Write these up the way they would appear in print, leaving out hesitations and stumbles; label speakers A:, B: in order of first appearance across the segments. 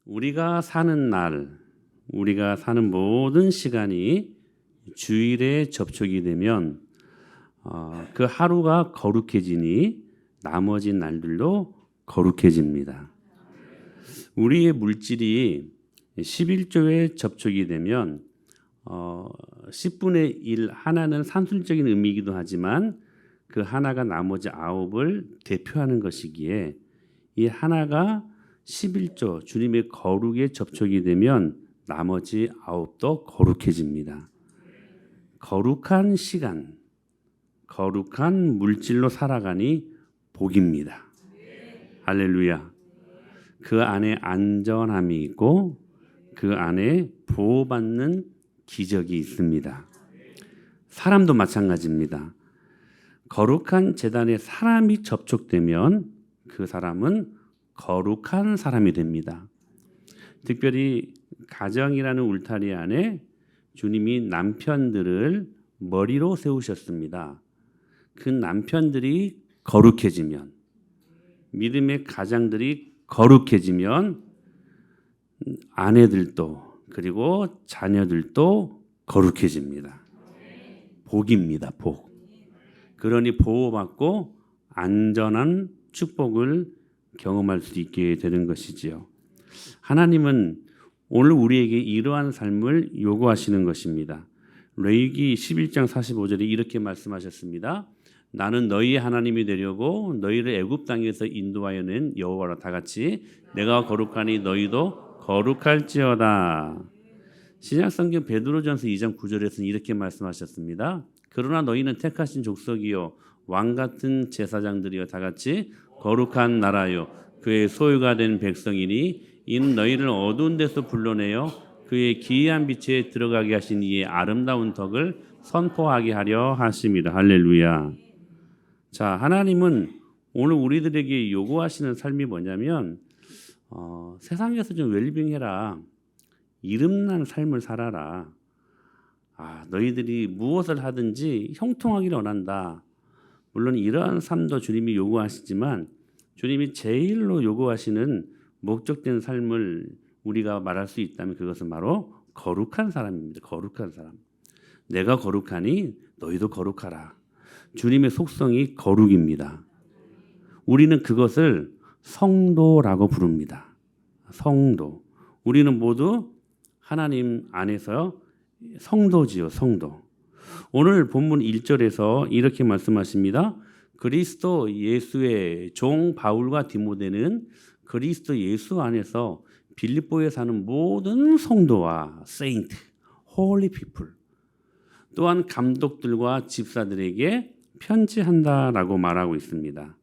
A: 우리가 사는 날, 우리가 사는 모든 시간이 주일에 접촉이 되면 그 하루가 거룩해지니 나머지 날들도 거룩해집니다. 우리의 물질이 11조에 접촉이 되면 10분의 1 하나는 산술적인 의미이기도 하지만 그 하나가 나머지 9을 대표하는 것이기에 이 하나가 11조 주님의 거룩에 접촉이 되면 나머지 9도 거룩해집니다. 거룩한 시간, 거룩한 물질로 살아가니 복입니다. 할렐루야. 그 안에 안전함이 있고 그 안에 보호받는 기적이 있습니다. 사람도 마찬가지입니다. 거룩한 제단에 사람이 접촉되면 그 사람은 거룩한 사람이 됩니다. 특별히 가정이라는 울타리 안에 주님이 남편들을 머리로 세우셨습니다. 그 남편들이 거룩해지면, 믿음의 가장들이 거룩해지면 아내들도 그리고 자녀들도 거룩해집니다. 복입니다. 복. 그러니 보호받고 안전한 축복을 경험할 수 있게 되는 것이지요. 하나님은 오늘 우리에게 이러한 삶을 요구하시는 것입니다. 레위기 11장 45절에 이렇게 말씀하셨습니다. 나는 너희의 하나님이 되려고 너희를 애굽 땅에서 인도하여 낸 여호와라. 다 같이 내가 거룩하니 너희도 거룩할지어다. 신약성경 베드로전서 2장 9절에서는 이렇게 말씀하셨습니다. 그러나 너희는 택하신 족속이요 왕 같은 제사장들이여 다 같이 거룩한 나라요 그의 소유가 된 백성이니 이는 너희를 어두운 데서 불러내어 그의 기이한 빛에 들어가게 하신 이의 아름다운 덕을 선포하게 하려 하심이라. 할렐루야. 자, 하나님은 오늘 우리들에게 요구하시는 삶이 뭐냐면 세상에서 좀 웰빙해라. 이름난 삶을 살아라. 너희들이 무엇을 하든지 형통하기를 원한다. 물론 이러한 삶도 주님이 요구하시지만 주님이 제일로 요구하시는 목적된 삶을 우리가 말할 수 있다면 그것은 바로 거룩한 사람입니다. 거룩한 사람. 내가 거룩하니 너희도 거룩하라. 주님의 속성이 거룩입니다. 우리는 그것을 성도라고 부릅니다. 성도. 우리는 모두 하나님 안에서 성도지요, 성도. 오늘 본문 1절에서 이렇게 말씀하십니다. 그리스도 예수의 종 바울과 디모데는 그리스도 예수 안에서 빌립보에 사는 모든 성도와 세인트, 홀리 피플, 또한 감독들과 집사들에게 편지한다라고 말하고 있습니다.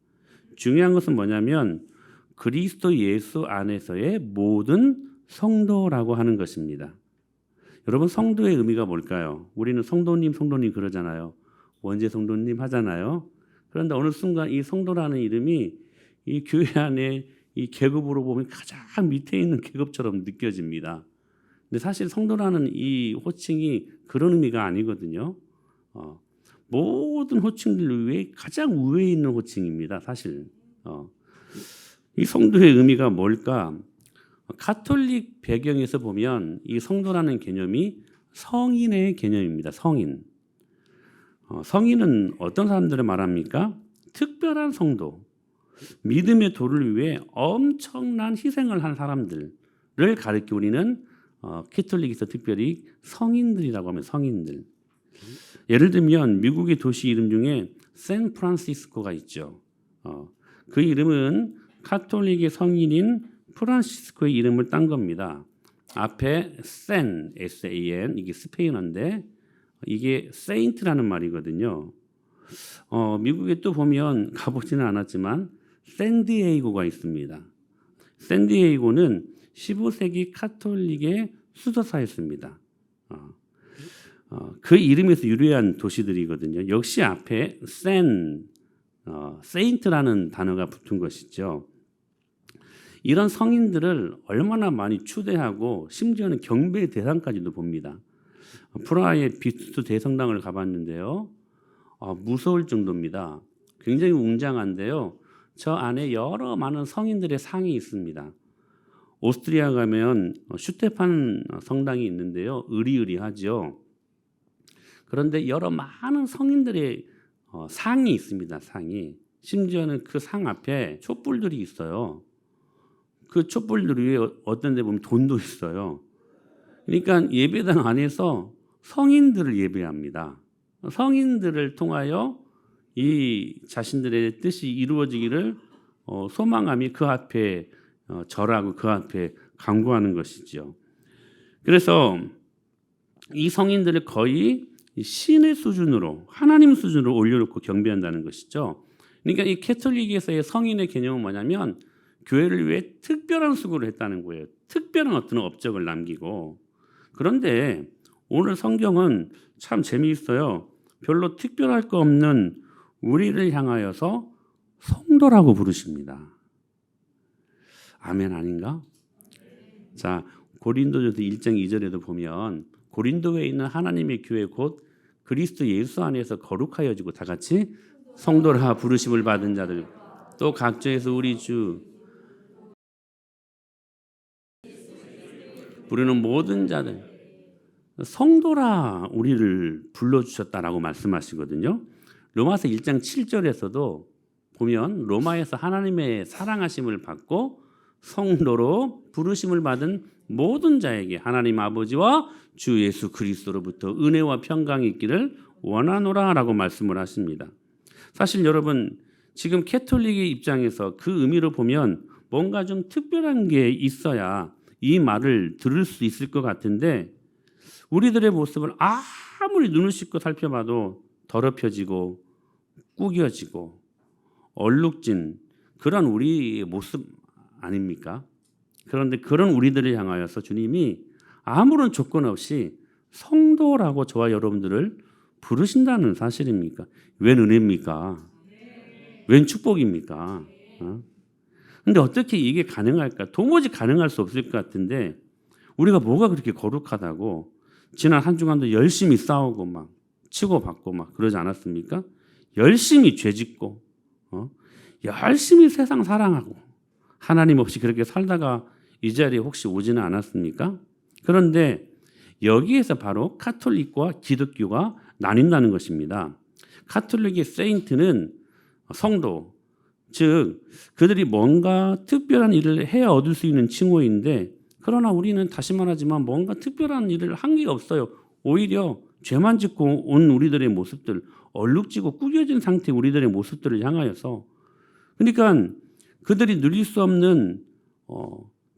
A: 중요한 것은 뭐냐면 그리스도 예수 안에서의 모든 성도라고 하는 것입니다. 여러분, 성도의 의미가 뭘까요? 우리는 성도님 그러잖아요. 원죄 성도님 하잖아요. 그런데 어느 순간 이 성도라는 이름이 이 교회 안에 이 계급으로 보면 가장 밑에 있는 계급처럼 느껴집니다. 근데 사실 성도라는 이 호칭이 그런 의미가 아니거든요. 모든 호칭들 외에 가장 우위에 있는 호칭입니다. 사실 이 성도의 의미가 뭘까? 가톨릭 배경에서 보면 이 성도라는 개념이 성인의 개념입니다. 성인. 성인은 어떤 사람들을 말합니까? 특별한 성도. 믿음의 도를 위해 엄청난 희생을 한 사람들을 가리켜 우리는 캐톨릭에서 특별히 성인들이라고 하면 성인들. 예를 들면 미국의 도시 이름 중에 샌프란시스코가 있죠. 그 이름은 카톨릭의 성인인 프란시스코의 이름을 딴 겁니다. 앞에 샌, S-A-N, 이게 스페인어인데 이게 세인트라는 말이거든요. 미국에 또 보면 가보지는 않았지만 샌디에이고가 있습니다. 샌디에이고는 15세기 카톨릭의 수도사였습니다. 그 이름에서 유래한 도시들이거든요. 역시 앞에 세인트라는 단어가 붙은 것이죠. 이런 성인들을 얼마나 많이 추대하고 심지어는 경배의 대상까지도 봅니다. 프라하의 비스트 대성당을 가봤는데요. 무서울 정도입니다. 굉장히 웅장한데요. 저 안에 여러 많은 성인들의 상이 있습니다. 오스트리아 가면 슈테판 성당이 있는데요. 으리으리하죠. 그런데 여러 많은 성인들의 상이 있습니다. 상이. 심지어는 그 상 앞에 촛불들이 있어요. 그 촛불들 위에 어떤 데 보면 돈도 있어요. 그러니까 예배당 안에서 성인들을 예배합니다. 성인들을 통하여 이 자신들의 뜻이 이루어지기를 소망함이 그 앞에 절하고 그 앞에 간구하는 것이죠. 그래서 이 성인들을 거의 신의 수준으로, 하나님 수준으로 올려놓고 경배한다는 것이죠. 그러니까 이 캐톨릭에서의 성인의 개념은 뭐냐면 교회를 위해 특별한 수고를 했다는 거예요. 특별한 어떤 업적을 남기고. 그런데 오늘 성경은 참 재미있어요. 별로 특별할 거 없는 우리를 향하여서 성도라고 부르십니다. 아멘 아닌가? 자, 고린도전서 1장 2절에도 보면 고린도에 있는 하나님의 교회 곧 그리스도 예수 안에서 거룩하여지고 다 같이 성도라 부르심을 받은 자들, 또 각처에서 우리 주 부르는 모든 자들, 성도라 우리를 불러주셨다라고 말씀하시거든요. 로마서 1장 7절에서도 보면 로마에서 하나님의 사랑하심을 받고 성도로 부르심을 받은 모든 자에게 하나님 아버지와 주 예수 그리스도로부터 은혜와 평강이 있기를 원하노라라고 말씀을 하십니다. 사실 여러분 지금 캐톨릭의 입장에서 그 의미로 보면 뭔가 좀 특별한 게 있어야 이 말을 들을 수 있을 것 같은데 우리들의 모습을 아무리 눈을 씻고 살펴봐도 더럽혀지고 구겨지고 얼룩진 그런 우리의 모습 아닙니까? 그런데 그런 우리들을 향하여서 주님이 아무런 조건 없이 성도라고 저와 여러분들을 부르신다는 사실입니까? 웬 은혜입니까? 웬 축복입니까? 근데 어떻게 이게 가능할까? 도무지 가능할 수 없을 것 같은데 우리가 뭐가 그렇게 거룩하다고 지난 한 주간도 열심히 싸우고 막 치고받고 막 그러지 않았습니까? 열심히 죄짓고 열심히 세상 사랑하고 하나님 없이 그렇게 살다가 이 자리에 혹시 오지는 않았습니까? 그런데 여기에서 바로 카톨릭과 기독교가 나뉜다는 것입니다. 카톨릭의 세인트는 성도, 즉 그들이 뭔가 특별한 일을 해야 얻을 수 있는 칭호인데 그러나 우리는 다시 말하지만 뭔가 특별한 일을 한 게 없어요. 오히려 죄만 짓고 온 우리들의 모습들, 얼룩지고 구겨진 상태의 우리들의 모습들을 향하여서 그러니까 그들이 누릴 수 없는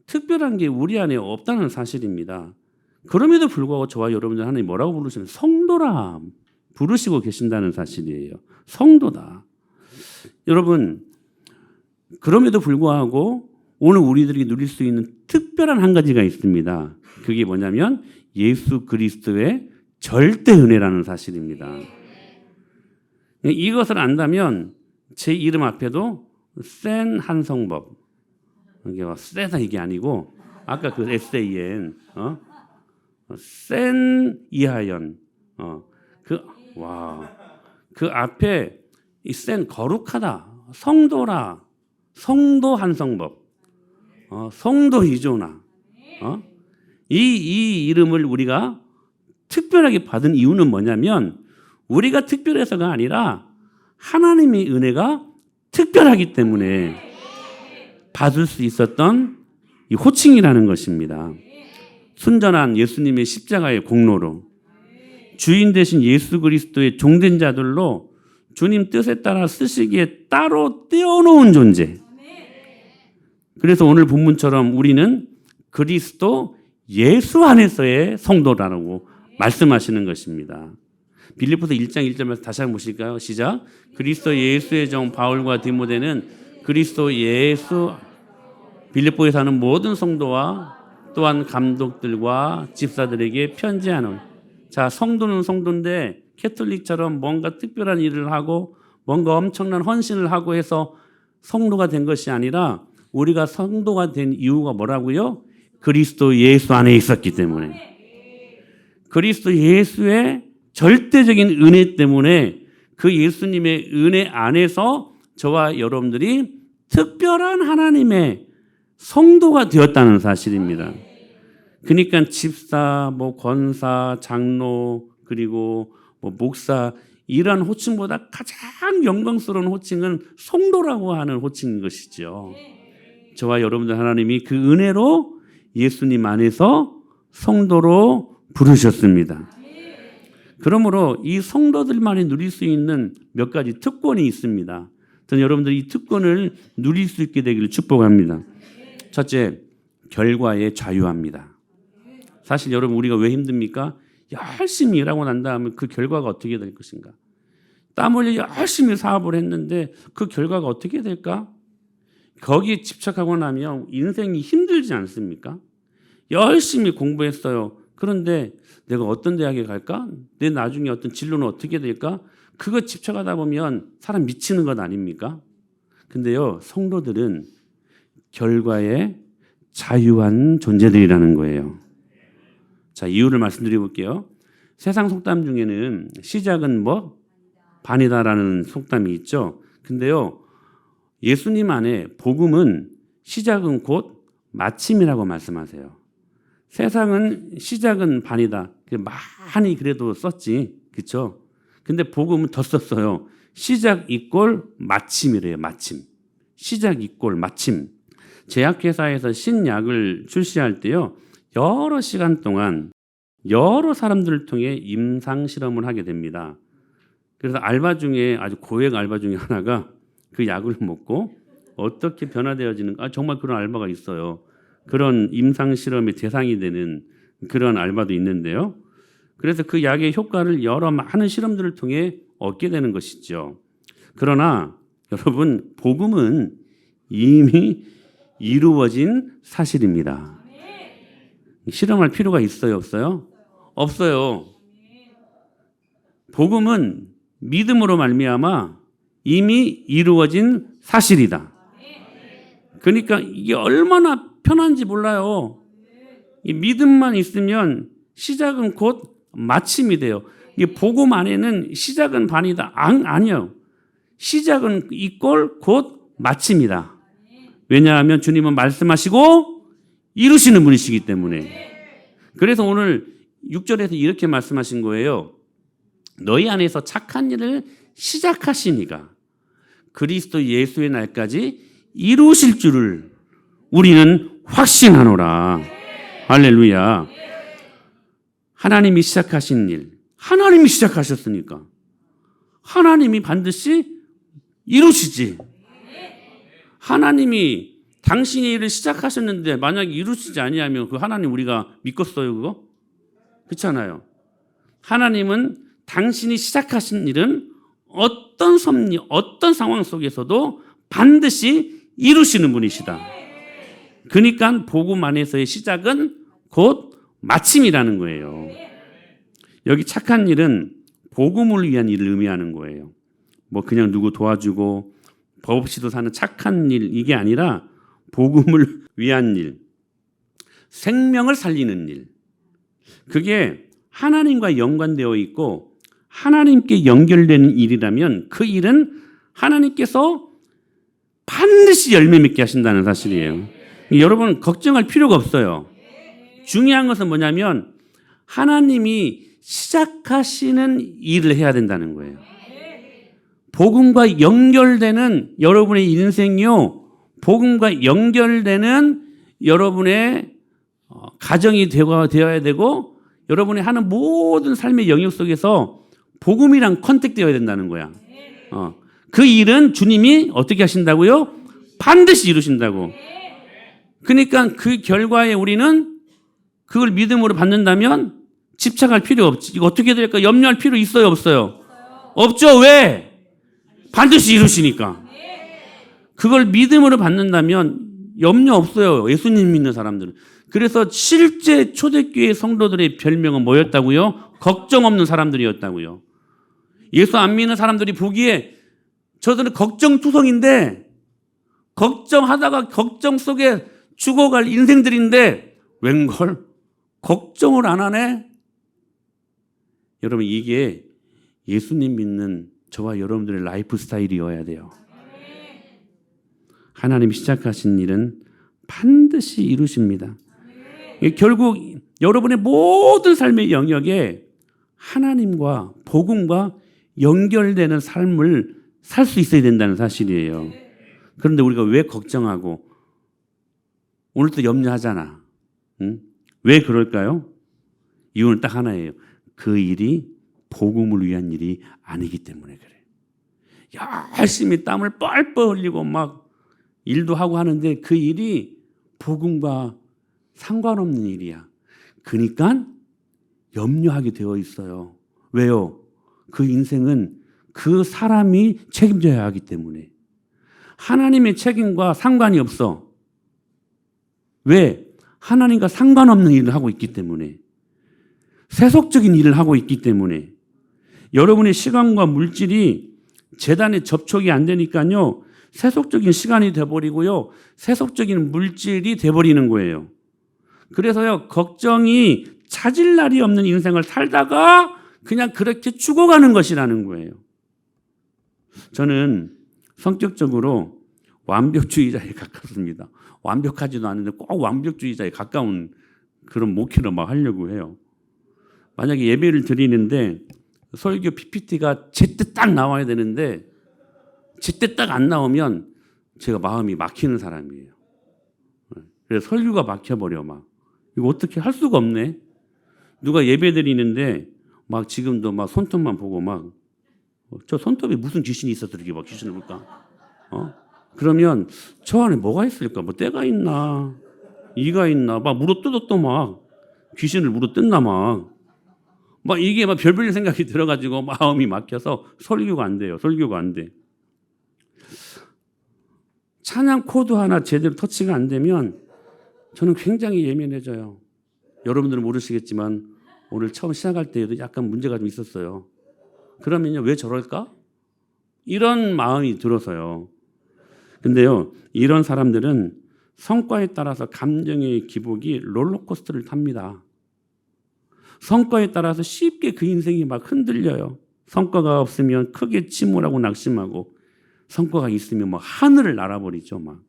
A: 특별한 게 우리 안에 없다는 사실입니다. 그럼에도 불구하고 저와 여러분들 하나님 뭐라고 부르시면 성도라 부르시고 계신다는 사실이에요. 성도다. 여러분 그럼에도 불구하고 오늘 우리들이 누릴 수 있는 특별한 한 가지가 있습니다. 그게 뭐냐면 예수 그리스도의 절대 은혜라는 사실입니다. 이것을 안다면 제 이름 앞에도 센 한성법, 이게 세다 이게 아니고 아까 그 SAN, 센 이하연, 그 앞에 이 센 거룩하다, 성도라, 성도 한성법, 성도 이조나, 이 이름을 우리가 특별하게 받은 이유는 뭐냐면 우리가 특별해서가 아니라 하나님의 은혜가 특별하기 때문에 받을 수 있었던 이 호칭이라는 것입니다. 순전한 예수님의 십자가의 공로로 주인 되신 예수 그리스도의 종된 자들로 주님 뜻에 따라 쓰시기에 따로 떼어놓은 존재. 그래서 오늘 본문처럼 우리는 그리스도 예수 안에서의 성도라고 말씀하시는 것입니다. 빌립보서 1장 1절에서 다시 한번 보실까요? 시작. 그리스도 예수의 종 바울과 디모데는 그리스도 예수 빌립보에 사는 모든 성도와 또한 감독들과 집사들에게 편지하는. 자, 성도는 성도인데 캐톨릭처럼 뭔가 특별한 일을 하고 뭔가 엄청난 헌신을 하고 해서 성도가 된 것이 아니라 우리가 성도가 된 이유가 뭐라고요? 그리스도 예수 안에 있었기 때문에. 그리스도 예수의 절대적인 은혜 때문에 그 예수님의 은혜 안에서 저와 여러분들이 특별한 하나님의 성도가 되었다는 사실입니다. 그러니까 집사, 권사, 장로, 그리고 목사 이런 호칭보다 가장 영광스러운 호칭은 성도라고 하는 호칭인 것이죠. 저와 여러분들 하나님이 그 은혜로 예수님 안에서 성도로 부르셨습니다. 그러므로 이 성도들만이 누릴 수 있는 몇 가지 특권이 있습니다. 저는 여러분들이 이 특권을 누릴 수 있게 되기를 축복합니다. 첫째, 결과에 자유합니다. 사실 여러분 우리가 왜 힘듭니까? 열심히 일하고 난 다음에 그 결과가 어떻게 될 것인가? 땀 흘려 열심히 사업을 했는데 그 결과가 어떻게 될까? 거기에 집착하고 나면 인생이 힘들지 않습니까? 열심히 공부했어요. 그런데 내가 어떤 대학에 갈까? 내 나중에 어떤 진로는 어떻게 될까? 그거 집착하다 보면 사람 미치는 것 아닙니까? 근데요, 성도들은 결과에 자유한 존재들이라는 거예요. 자, 이유를 말씀드려 볼게요. 세상 속담 중에는 시작은 반이다라는 속담이 있죠. 근데요, 예수님 안에 복음은 시작은 곧 마침이라고 말씀하세요. 세상은 시작은 반이다. 많이 그래도 썼지. 그렇죠? 근데 복음은 더 썼어요. 시작 이꼴 마침이래요. 마침. 시작 이꼴 마침. 제약회사에서 신약을 출시할 때요. 여러 시간 동안 여러 사람들을 통해 임상실험을 하게 됩니다. 그래서 알바 중에 아주 고액 알바 중에 하나가 그 약을 먹고 어떻게 변화되어지는가, 정말 그런 알바가 있어요. 그런 임상실험의 대상이 되는 그런 알바도 있는데요. 그래서 그 약의 효과를 여러 많은 실험들을 통해 얻게 되는 것이죠. 그러나 여러분, 복음은 이미 이루어진 사실입니다. 실험할 필요가 있어요, 없어요? 없어요. 복음은 믿음으로 말미암아 이미 이루어진 사실이다. 그러니까 이게 얼마나 편한지 몰라요. 이 믿음만 있으면 시작은 곧 마침이 돼요. 이 복음 안에는 시작은 반이다. 아니요. 시작은 이꼴 곧 마침이다. 왜냐하면 주님은 말씀하시고 이루시는 분이시기 때문에. 그래서 오늘 6절에서 이렇게 말씀하신 거예요. 너희 안에서 착한 일을 시작하시니가 그리스도 예수의 날까지 이루실 줄을 우리는 확신하노라. 할렐루야. 하나님이 시작하신 일, 하나님이 시작하셨으니까 하나님이 반드시 이루시지. 하나님이 당신의 일을 시작하셨는데 만약에 이루시지 아니하면 그 하나님 우리가 믿겠어요, 그거? 그렇잖아요. 하나님은 당신이 시작하신 일은 어떤 섭리, 어떤 상황 속에서도 반드시 이루시는 분이시다. 그러니까 복음 안에서의 시작은 곧 마침이라는 거예요. 여기 착한 일은 복음을 위한 일을 의미하는 거예요. 그냥 누구 도와주고 법 없이도 사는 착한 일, 이게 아니라 복음을 위한 일, 생명을 살리는 일. 그게 하나님과 연관되어 있고 하나님께 연결되는 일이라면 그 일은 하나님께서 반드시 열매 맺게 하신다는 사실이에요. 여러분 걱정할 필요가 없어요. 중요한 것은 뭐냐면 하나님이 시작하시는 일을 해야 된다는 거예요. 복음과 연결되는 여러분의 인생이요, 복음과 연결되는 여러분의 가정이 되어야 되고 여러분이 하는 모든 삶의 영역 속에서 복음이랑 컨택되어야 된다는 거야. 그 일은 주님이 어떻게 하신다고요? 반드시 이루신다고. 그러니까 그 결과에 우리는 그걸 믿음으로 받는다면 집착할 필요 없지. 이거 어떻게 될까? 염려할 필요 있어요, 없어요? 없죠. 왜? 반드시 이루시니까. 그걸 믿음으로 받는다면 염려 없어요. 예수님 믿는 사람들은. 그래서 실제 초대교회 성도들의 별명은 뭐였다고요? 걱정 없는 사람들이었다고요. 예수 안 믿는 사람들이 보기에 저들은 걱정투성인데 걱정하다가 걱정 속에 죽어갈 인생들인데 웬걸 걱정을 안 하네? 여러분, 이게 예수님 믿는 저와 여러분들의 라이프 스타일이어야 돼요. 하나님이 시작하신 일은 반드시 이루십니다. 결국 여러분의 모든 삶의 영역에 하나님과 복음과 연결되는 삶을 살 수 있어야 된다는 사실이에요. 그런데 우리가 왜 걱정하고 오늘도 염려하잖아. 응? 왜 그럴까요? 이유는 딱 하나예요. 그 일이 복음을 위한 일이 아니기 때문에 그래. 열심히 땀을 뻘뻘 흘리고 막 일도 하고 하는데 그 일이 복음과 상관없는 일이야. 그러니까 염려하게 되어 있어요. 왜요? 그 인생은 그 사람이 책임져야 하기 때문에. 하나님의 책임과 상관이 없어. 왜? 하나님과 상관없는 일을 하고 있기 때문에. 세속적인 일을 하고 있기 때문에. 여러분의 시간과 물질이 재단에 접촉이 안 되니까요. 세속적인 시간이 돼버리고요. 세속적인 물질이 돼버리는 거예요. 그래서요. 걱정이 찾을 날이 없는 인생을 살다가 그냥 그렇게 죽어가는 것이라는 거예요. 저는 성격적으로 완벽주의자에 가깝습니다. 완벽하지도 않은데 꼭 완벽주의자에 가까운 그런 목회를 막 하려고 해요. 만약에 예배를 드리는데 설교 PPT가 제때 딱 나와야 되는데 제때 딱 안 나오면 제가 마음이 막히는 사람이에요. 그래서 설교가 막혀버려 막. 이거 어떻게 할 수가 없네. 누가 예배 드리는데 막 지금도 막 손톱만 보고 막 저 손톱에 무슨 귀신이 있어서 이렇게 막 귀신을 볼까? 그러면 저 안에 뭐가 있을까? 뭐 때가 있나? 이가 있나? 막 물어뜯었또 막 귀신을 물어뜯나 막 이게 막 별별 생각이 들어가지고 마음이 막혀서 설교가 안 돼요. 설교가 안 돼. 찬양 코드 하나 제대로 터치가 안 되면 저는 굉장히 예민해져요. 여러분들은 모르시겠지만 오늘 처음 시작할 때에도 약간 문제가 좀 있었어요. 그러면요, 왜 저럴까? 이런 마음이 들어서요. 근데요, 이런 사람들은 성과에 따라서 감정의 기복이 롤러코스터를 탑니다. 성과에 따라서 쉽게 그 인생이 막 흔들려요. 성과가 없으면 크게 침울하고 낙심하고 성과가 있으면 막 하늘을 날아버리죠. 막.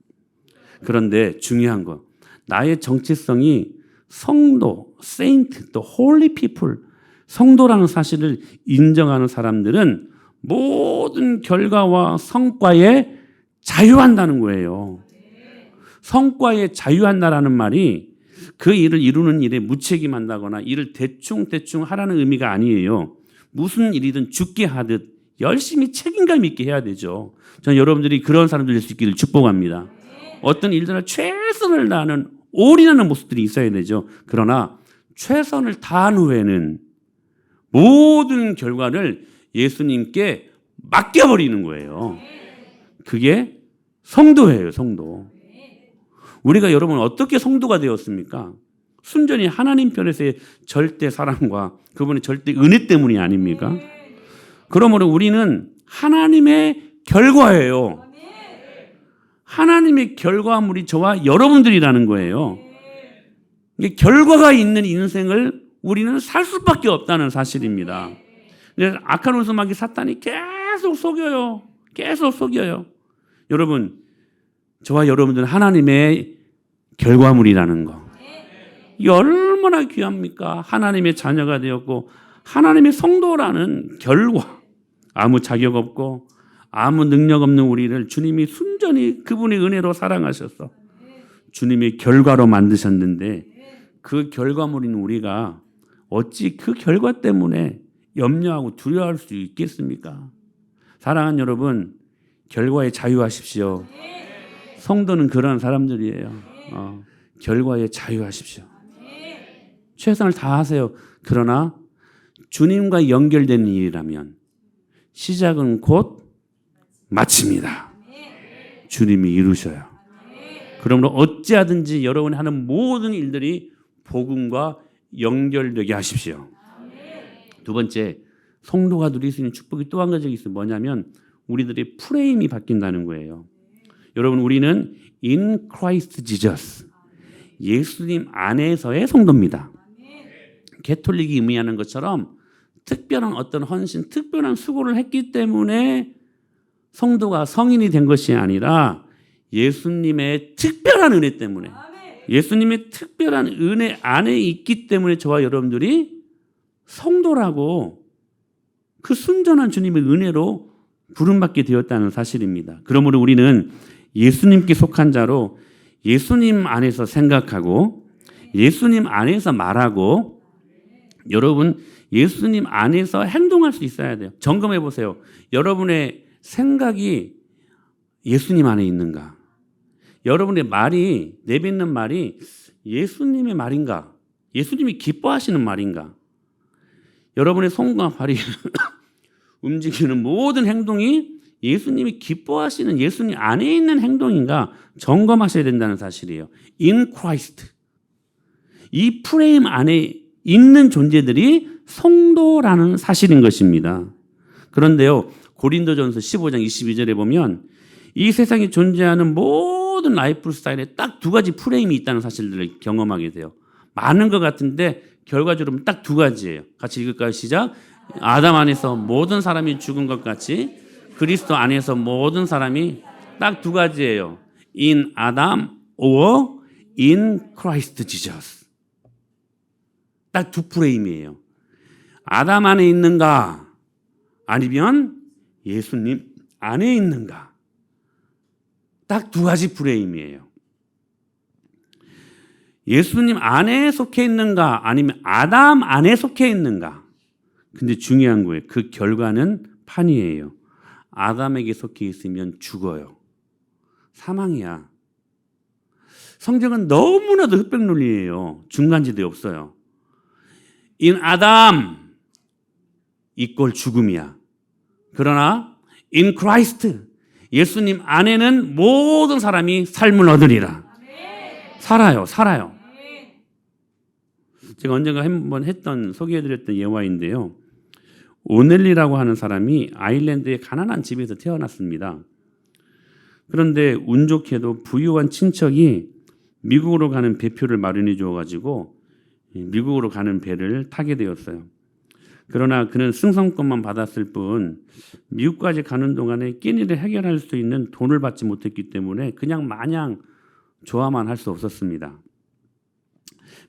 A: 그런데 중요한 거, 나의 정체성이 성도, 세인트, 또 홀리 피플, 성도라는 사실을 인정하는 사람들은 모든 결과와 성과에 자유한다는 거예요. 성과에 자유한다라는 말이 그 일을 이루는 일에 무책임한다거나 일을 대충 하라는 의미가 아니에요. 무슨 일이든 죽게 하듯 열심히 책임감 있게 해야 되죠. 저는 여러분들이 그런 사람들 될 수 있기를 축복합니다. 어떤 일들을 최선을 다하는 올인하는 모습들이 있어야 되죠. 그러나 최선을 다한 후에는 모든 결과를 예수님께 맡겨버리는 거예요. 그게 성도예요. 성도. 우리가 여러분 어떻게 성도가 되었습니까? 순전히 하나님 편에서의 절대 사랑과 그분의 절대 은혜 때문이 아닙니까? 그러므로 우리는 하나님의 결과예요. 하나님의 결과물이 저와 여러분들이라는 거예요. 결과가 있는 인생을 우리는 살 수밖에 없다는 사실입니다. 악한 웃음하기 사탄이 계속 속여요. 계속 속여요. 여러분, 저와 여러분들은 하나님의 결과물이라는 거. 이게 얼마나 귀합니까? 하나님의 자녀가 되었고 하나님의 성도라는 결과. 아무 자격 없고 아무 능력 없는 우리를 주님이 순전히 그분의 은혜로 사랑하셔서 주님의 결과로 만드셨는데 그 결과물인 우리가 어찌 그 결과 때문에 염려하고 두려워할 수 있겠습니까? 사랑하는 여러분, 결과에 자유하십시오. 성도는 그런 사람들이에요. 결과에 자유하십시오. 최선을 다하세요. 그러나 주님과 연결된 일이라면 시작은 곧 마칩니다. 주님이 이루셔요. 그러므로 어찌하든지 여러분이 하는 모든 일들이 복음과 연결되게 하십시오. 두 번째, 성도가 누릴 수 있는 축복이 또 한 가지 있어요. 뭐냐면 우리들의 프레임이 바뀐다는 거예요. 여러분, 우리는 in Christ Jesus, 예수님 안에서의 성도입니다. 개톨릭이 의미하는 것처럼 특별한 어떤 헌신, 특별한 수고를 했기 때문에 성도가 성인이 된 것이 아니라 예수님의 특별한 은혜 때문에, 예수님의 특별한 은혜 안에 있기 때문에 저와 여러분들이 성도라고 그 순전한 주님의 은혜로 부름받게 되었다는 사실입니다. 그러므로 우리는 예수님께 속한 자로 예수님 안에서 생각하고 예수님 안에서 말하고 여러분 예수님 안에서 행동할 수 있어야 돼요. 점검해 보세요. 여러분의 생각이 예수님 안에 있는가? 여러분의 말이, 내뱉는 말이 예수님의 말인가? 예수님이 기뻐하시는 말인가? 여러분의 손과 발이 움직이는 모든 행동이 예수님이 기뻐하시는 예수님 안에 있는 행동인가 점검하셔야 된다는 사실이에요. In Christ. 이 프레임 안에 있는 존재들이 성도라는 사실인 것입니다. 그런데요, 고린도전서 15장 22절에 보면 이 세상에 존재하는 모든 라이프 스타일에 딱 두 가지 프레임이 있다는 사실들을 경험하게 돼요. 많은 것 같은데 결과적으로 딱 두 가지예요. 같이 읽을까요? 시작. 아담 안에서 모든 사람이 죽은 것 같이 그리스도 안에서 모든 사람이 딱 두 가지예요. In Adam or in Christ Jesus. 딱 두 프레임이에요. 아담 안에 있는가 아니면 예수님 안에 있는가. 딱 두 가지 프레임이에요. 예수님 안에 속해 있는가 아니면 아담 안에 속해 있는가. 근데 중요한 거예요. 그 결과는 판이에요. 아담에게 속해 있으면 죽어요. 사망이야. 성경은 너무나도 흑백 논리예요. 중간지대 없어요. In Adam 이꼴 죽음이야. 그러나 in Christ 예수님 안에는 모든 사람이 삶을 얻으리라. 살아요. 제가 언젠가 한번 소개해드렸던 예화인데요. 오넬리라고 하는 사람이 아일랜드의 가난한 집에서 태어났습니다. 그런데 운 좋게도 부유한 친척이 미국으로 가는 배표를 마련해 주어가지고 미국으로 가는 배를 타게 되었어요. 그러나 그는 승선권만 받았을 뿐 미국까지 가는 동안에 끼니를 해결할 수 있는 돈을 받지 못했기 때문에 그냥 마냥 좋아만 할 수 없었습니다.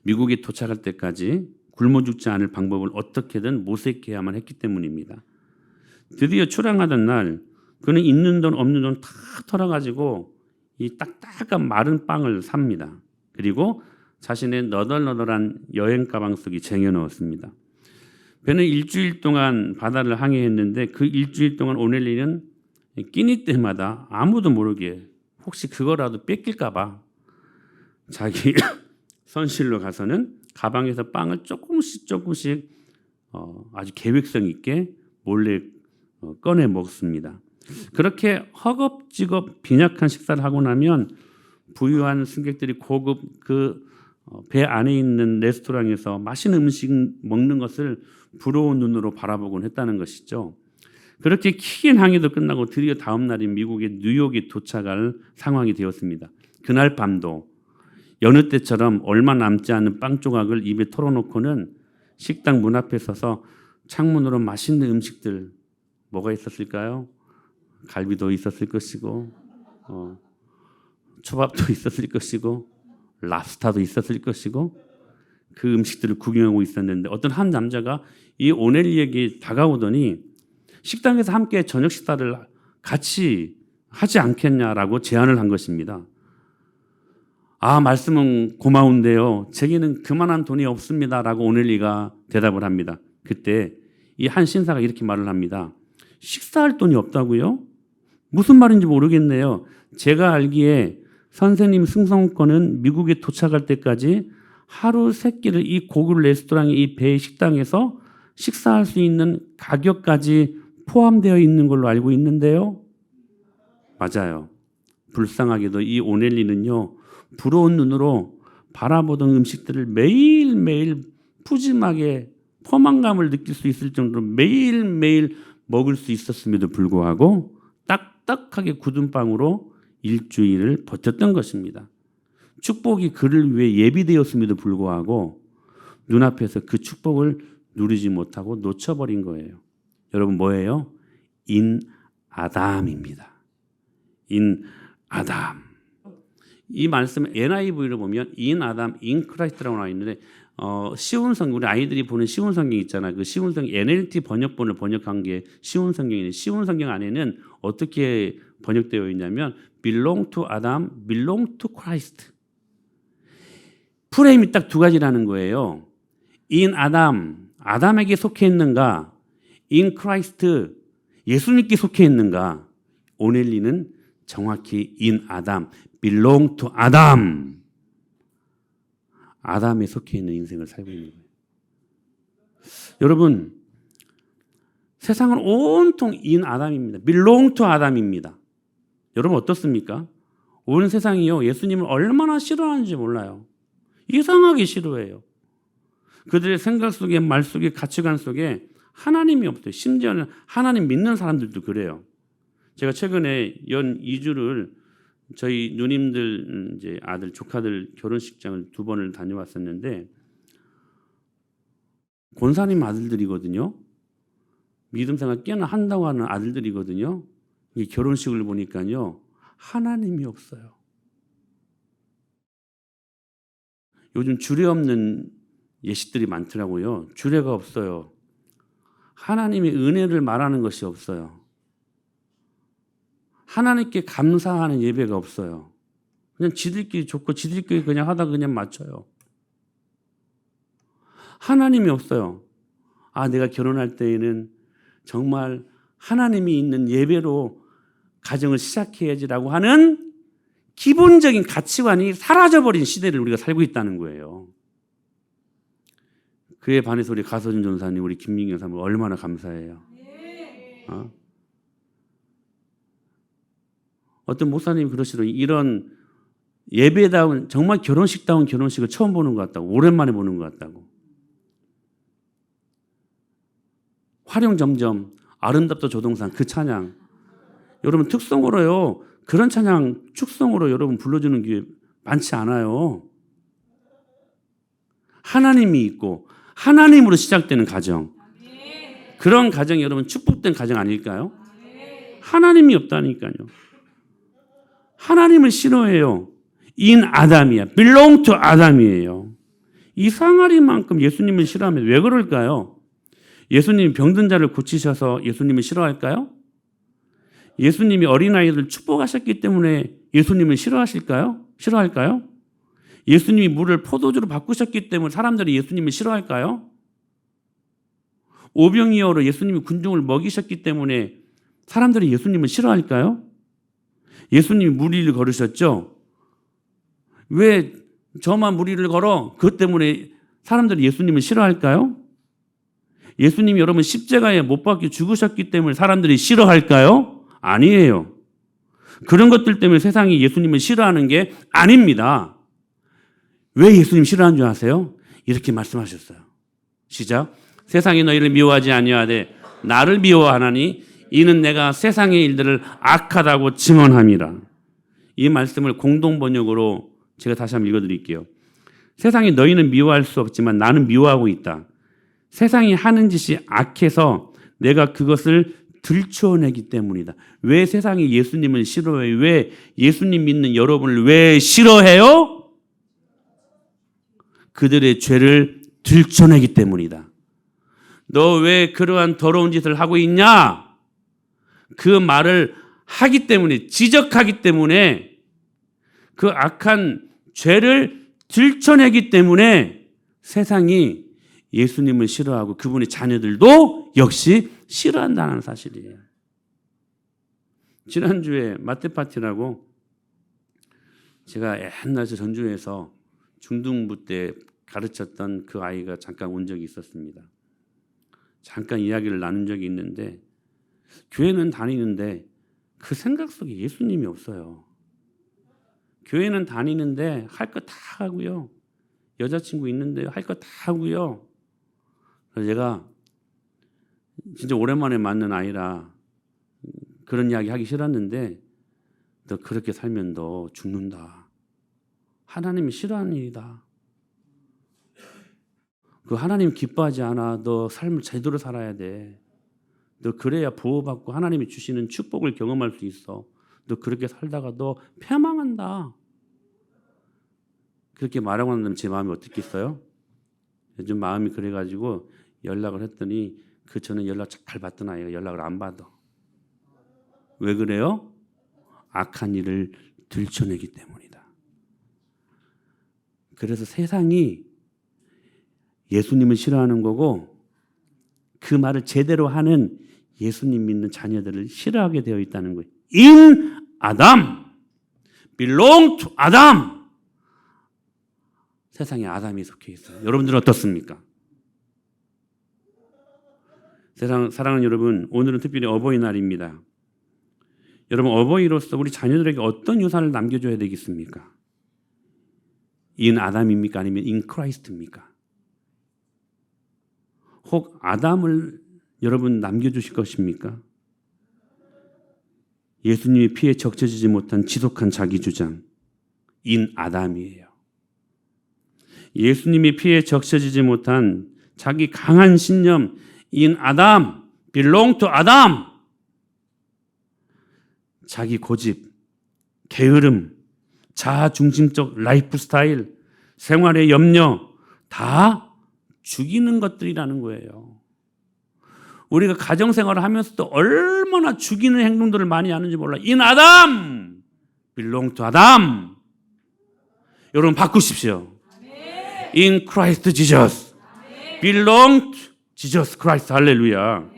A: 미국에 도착할 때까지 굶어 죽지 않을 방법을 어떻게든 모색해야만 했기 때문입니다. 드디어 출항하던 날 그는 있는 돈 없는 돈 다 털어가지고 이 딱딱한 마른 빵을 삽니다. 그리고 자신의 너덜너덜한 여행 가방 속에 쟁여넣었습니다. 배는 일주일 동안 바다를 항해했는데 그 일주일 동안 오넬리는 끼니 때마다 아무도 모르게 혹시 그거라도 뺏길까 봐 자기 선실로 가서는 가방에서 빵을 조금씩 아주 계획성 있게 몰래 꺼내 먹습니다. 그렇게 허겁지겁 빈약한 식사를 하고 나면 부유한 승객들이 고급 그 배 안에 있는 레스토랑에서 맛있는 음식 먹는 것을 부러운 눈으로 바라보곤 했다는 것이죠. 그렇게 긴 항해도 끝나고 드디어 다음 날인 미국의 뉴욕에 도착할 상황이 되었습니다. 그날 밤도 여느 때처럼 얼마 남지 않은 빵 조각을 입에 털어놓고는 식당 문 앞에 서서 창문으로 맛있는 음식들 뭐가 있었을까요? 갈비도 있었을 것이고 초밥도 있었을 것이고 랍스타도 있었을 것이고 그 음식들을 구경하고 있었는데 어떤 한 남자가 이 오넬리에게 다가오더니 식당에서 함께 저녁 식사를 같이 하지 않겠냐라고 제안을 한 것입니다. 아, 말씀은 고마운데요. 제게는 그만한 돈이 없습니다라고 오넬리가 대답을 합니다. 그때 이 한 신사가 이렇게 말을 합니다. 식사할 돈이 없다고요? 무슨 말인지 모르겠네요. 제가 알기에 선생님 승선권은 미국에 도착할 때까지 하루 3끼를 이 고급 레스토랑의 이 배 식당에서 식사할 수 있는 가격까지 포함되어 있는 걸로 알고 있는데요. 맞아요. 불쌍하게도 이 오넬리는요. 부러운 눈으로 바라보던 음식들을 매일매일 푸짐하게 포만감을 느낄 수 있을 정도로 매일매일 먹을 수 있었음에도 불구하고 딱딱하게 굳은 빵으로 일주일을 버텼던 것입니다. 축복이 그를 위해 예비되었음에도 불구하고 눈앞에서 그 축복을 누리지 못하고 놓쳐버린 거예요. 여러분 뭐예요? 인 아담입니다. 인 아담. 이 말씀 NIV로 보면 in Adam, in Christ라고 나와 있는데 쉬운 성경, 우리 아이들이 보는 쉬운 성경 있잖아요. 그 쉬운 성경 NLT 번역본을 번역한 게 쉬운 성경인데 쉬운 성경 안에는 어떻게 번역되어 있냐면 belong to Adam, belong to Christ. 프레임이 딱 두 가지라는 거예요. in Adam, 아담에게 속해 있는가? in Christ, 예수님께 속해 있는가? 오넬리는 정확히 in Adam, belong to Adam. 아담에 속해 있는 인생을 살고 있는 거예요. 여러분, 세상은 온통 in 아담입니다. belong to 아담입니다. 여러분 어떻습니까? 온 세상이요, 예수님을 얼마나 싫어하는지 몰라요. 이상하게 싫어해요. 그들의 생각 속에, 말 속에, 가치관 속에 하나님이 없어요. 심지어는 하나님 믿는 사람들도 그래요. 제가 최근에 연 2주를 저희 누님들 이제 아들 조카들 결혼식장을 2번을 다녀왔었는데 권사님 아들들이거든요. 믿음 생활 꽤나 한다고 하는 아들들이거든요. 이 결혼식을 보니까요, 하나님이 없어요. 요즘 주례 없는 예식들이 많더라고요. 주례가 없어요. 하나님의 은혜를 말하는 것이 없어요. 하나님께 감사하는 예배가 없어요. 그냥 지들끼리 좋고 지들끼리 그냥 하다 그냥 맞춰요. 하나님이 없어요. 아, 내가 결혼할 때에는 정말 하나님이 있는 예배로 가정을 시작해야지라고 하는 기본적인 가치관이 사라져버린 시대를 우리가 살고 있다는 거예요. 그에 반해서 우리 가서준 전사님, 우리 김민경 사님 얼마나 감사해요. 어떤 목사님이 그러시더라고요. 이런 예배다운, 정말 결혼식다운 결혼식을 처음 보는 것 같다고, 오랜만에 보는 것 같다고. 화룡점점 아름답다 조동산 그 찬양, 여러분 특성으로요, 그런 찬양 축성으로 여러분 불러주는 게 많지 않아요. 하나님이 있고 하나님으로 시작되는 가정, 그런 가정이 여러분 축복된 가정 아닐까요? 하나님이 없다니까요. 하나님을 싫어해요. in 아담이야. belong to 아담이에요. 이 상아리만큼 예수님을 싫어하면 왜 그럴까요? 예수님이 병든 자를 고치셔서 예수님을 싫어할까요? 예수님이 어린아이들 축복하셨기 때문에 예수님을 싫어하실까요? 싫어할까요? 예수님이 물을 포도주로 바꾸셨기 때문에 사람들이 예수님을 싫어할까요? 오병이어로 예수님이 군중을 먹이셨기 때문에 사람들이 예수님을 싫어할까요? 예수님이 무리를 걸으셨죠? 왜 저만 무리를 걸어? 그것 때문에 사람들이 예수님을 싫어할까요? 예수님이 여러분 십자가에 못 박혀 죽으셨기 때문에 사람들이 싫어할까요? 아니에요. 그런 것들 때문에 세상이 예수님을 싫어하는 게 아닙니다. 왜 예수님 싫어하는 줄 아세요? 이렇게 말씀하셨어요. 시작. 세상이 너희를 미워하지 아니하되 나를 미워하나니 이는 내가 세상의 일들을 악하다고 증언함이라. 이 말씀을 공동 번역으로 제가 다시 한번 읽어드릴게요. 세상이 너희는 미워할 수 없지만 나는 미워하고 있다. 세상이 하는 짓이 악해서 내가 그것을 들추어내기 때문이다. 왜 세상이 예수님을 싫어해요? 왜 예수님 믿는 여러분을 왜 싫어해요? 그들의 죄를 들춰내기 때문이다. 너 왜 그러한 더러운 짓을 하고 있냐? 그 말을 하기 때문에, 지적하기 때문에, 그 악한 죄를 들춰내기 때문에 세상이 예수님을 싫어하고 그분의 자녀들도 역시 싫어한다는 사실이에요. 지난주에 마태파티라고 제가 옛날 전주에서 중등부 때 가르쳤던 그 아이가 잠깐 온 적이 있었습니다. 잠깐 이야기를 나눈 적이 있는데 교회는 다니는데 그 생각 속에 예수님이 없어요. 교회는 다니는데 할 거 다 하고요. 여자친구 있는데 할 거 다 하고요. 그래서 제가 진짜 오랜만에 만난 아이라 그런 이야기 하기 싫었는데 너 그렇게 살면 너 죽는다. 하나님이 싫어하는 일이다. 그 하나님 기뻐하지 않아. 너 삶을 제대로 살아야 돼. 너 그래야 보호받고 하나님이 주시는 축복을 경험할 수 있어. 너 그렇게 살다가 너 패망한다. 그렇게 말하고 난 다음에 제 마음이 어떻겠어요? 요즘 마음이 그래가지고 연락을 했더니 저는 연락 잘 받던 아이가 연락을 안 받아. 왜 그래요? 악한 일을 들춰내기 때문이다. 그래서 세상이 예수님을 싫어하는 거고 그 말을 제대로 하는 예수님 믿는 자녀들을 싫어하게 되어 있다는 거예요. In Adam, belong to Adam. 세상에 아담이 속해 있어요. 여러분들은 어떻습니까? 사랑하는 여러분, 오늘은 특별히 어버이날입니다. 여러분, 어버이로서 우리 자녀들에게 어떤 유산을 남겨줘야 되겠습니까? In 아담입니까? 아니면 in 크라이스트입니까? 혹 아담을 여러분 남겨주실 것입니까? 예수님의 피에 적셔지지 못한 지독한 자기주장, in 아담이에요. 예수님의 피에 적셔지지 못한 자기 강한 신념, in 아담, belong to 아담. 자기 고집, 게으름, 자아중심적 라이프 스타일, 생활의 염려 다 죽이는 것들이라는 거예요. 우리가 가정생활을 하면서도 얼마나 죽이는 행동들을 많이 하는지 몰라. In 아담, belong to 아담. 여러분 바꾸십시오. In Christ Jesus, belong to Jesus Christ. 할렐루야.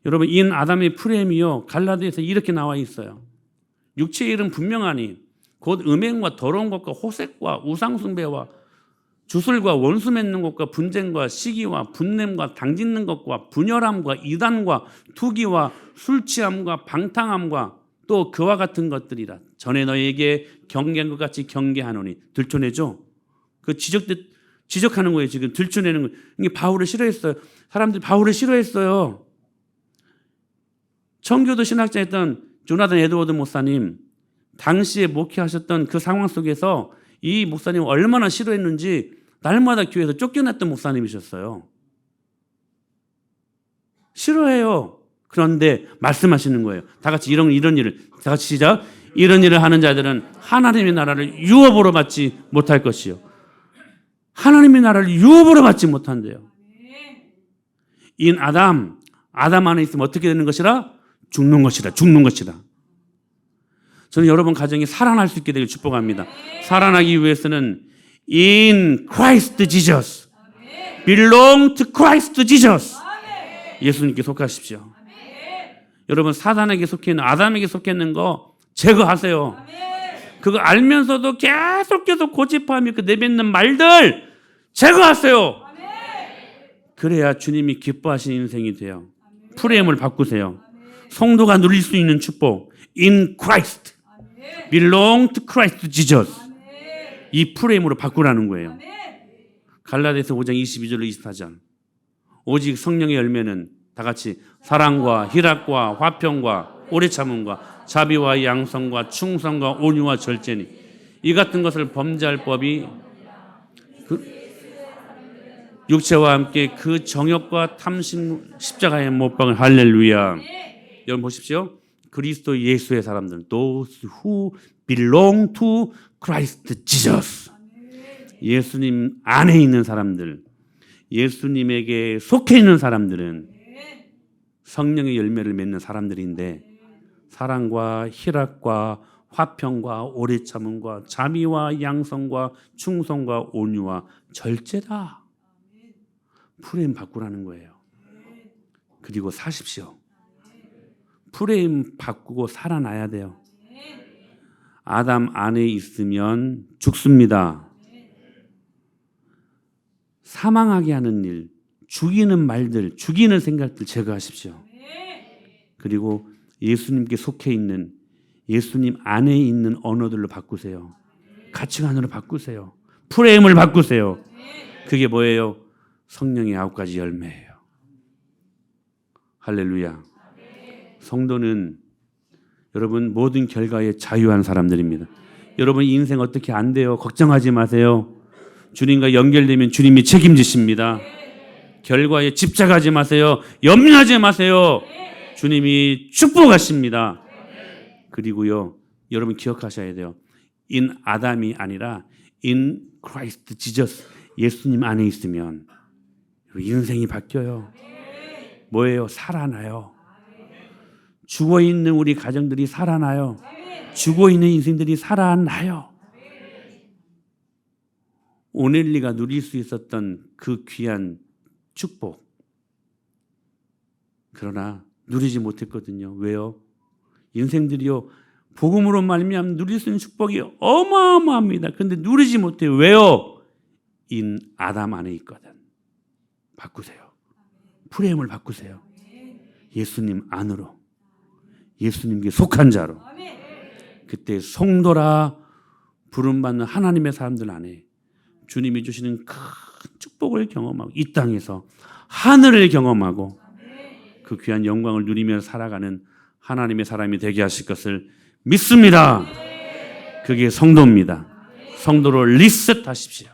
A: 여러분, in 아담의 프레임이요 갈라디아에서 이렇게 나와 있어요. 육체의 일은 분명하니 곧 음행과 더러운 것과 호색과 우상숭배와 주술과 원수 맺는 것과 분쟁과 시기와 분냄과 당짓는 것과 분열함과 이단과 투기와 술취함과 방탕함과 또 그와 같은 것들이라. 전에 너희에게 경계한 것 같이 경계하노니. 들춰내죠. 그 지적하는 거예요. 지금 들춰내는 거예요. 이게 바울을 싫어했어요. 사람들이 바울을 싫어했어요. 청교도 신학자였던 조나단 에드워드 목사님, 당시에 목회하셨던 그 상황 속에서 이 목사님 얼마나 싫어했는지 날마다 교회에서 쫓겨났던 목사님이셨어요. 싫어해요. 그런데 말씀하시는 거예요. 다 같이 이런 일을, 다 같이 시작. 이런 일을 하는 자들은 하나님의 나라를 유업으로 받지 못할 것이요. 하나님의 나라를 유업으로 받지 못한대요. 인 아담 안에 있으면 어떻게 되는 것이라? 죽는 것이다. 죽는 것이다. 저는 여러분 가정이 살아날 수 있게 되길 축복합니다. 살아나기 위해서는 in Christ Jesus, belong to Christ Jesus. 예수님께 속하십시오. 여러분 사단에게 속해 있는 아담에게 속해 있는 거 제거하세요. 그거 알면서도 계속 고집하며 그 내뱉는 말들 제거하세요. 그래야 주님이 기뻐하시는 인생이 돼요. 프레임을 바꾸세요. 성도가 누릴 수 있는 축복, in Christ, belong to Christ Jesus. 이 프레임으로 바꾸라는 거예요. 갈라디아서 5장 22절로 24절. 오직 성령의 열매는 다 같이 사랑과 희락과 화평과 오래 참음과 자비와 양성과 충성과 온유와 절제니 이 같은 것을 범죄할 법이 육체와 함께 그 정욕과 탐심 십자가에 못 박은. 할렐루야. 여러분 보십시오. 그리스도 예수의 사람들, those who belong to Christ Jesus. 예수님 안에 있는 사람들, 예수님에게 속해 있는 사람들은 성령의 열매를 맺는 사람들인데 사랑과 희락과 화평과 오래 참음과 자비와 양성과 충성과 온유와 절제다. 프레임 바꾸라는 거예요. 그리고 사십시오. 프레임 바꾸고 살아나야 돼요. 아담 안에 있으면 죽습니다. 사망하게 하는 일, 죽이는 말들, 죽이는 생각들 제거하십시오. 그리고 예수님께 속해 있는, 예수님 안에 있는 언어들로 바꾸세요. 가치관으로 바꾸세요. 프레임을 바꾸세요. 그게 뭐예요? 성령의 9가지 열매예요. 할렐루야. 성도는 여러분 모든 결과에 자유한 사람들입니다. 여러분 인생 어떻게 안 돼요? 걱정하지 마세요. 주님과 연결되면 주님이 책임지십니다. 결과에 집착하지 마세요. 염려하지 마세요. 주님이 축복하십니다. 그리고요, 여러분 기억하셔야 돼요. 인 아담이 아니라 in Christ Jesus, 예수님 안에 있으면 인생이 바뀌어요. 뭐예요? 살아나요. 죽어있는 우리 가정들이 살아나요. 죽어있는 인생들이 살아나요. 오넬리가 누릴 수 있었던 그 귀한 축복, 그러나 누리지 못했거든요. 왜요? 인생들이요, 복음으로 말미암아 누릴 수 있는 축복이 어마어마합니다. 그런데 누리지 못해요. 왜요? 인 아담 안에 있거든. 바꾸세요. 프레임을 바꾸세요. 예수님 안으로, 예수님께 속한 자로. 그때 성도라 부름받는 하나님의 사람들 안에 주님이 주시는 큰 축복을 경험하고 이 땅에서 하늘을 경험하고 그 귀한 영광을 누리며 살아가는 하나님의 사람이 되게 하실 것을 믿습니다. 그게 성도입니다. 성도를 리셋하십시오.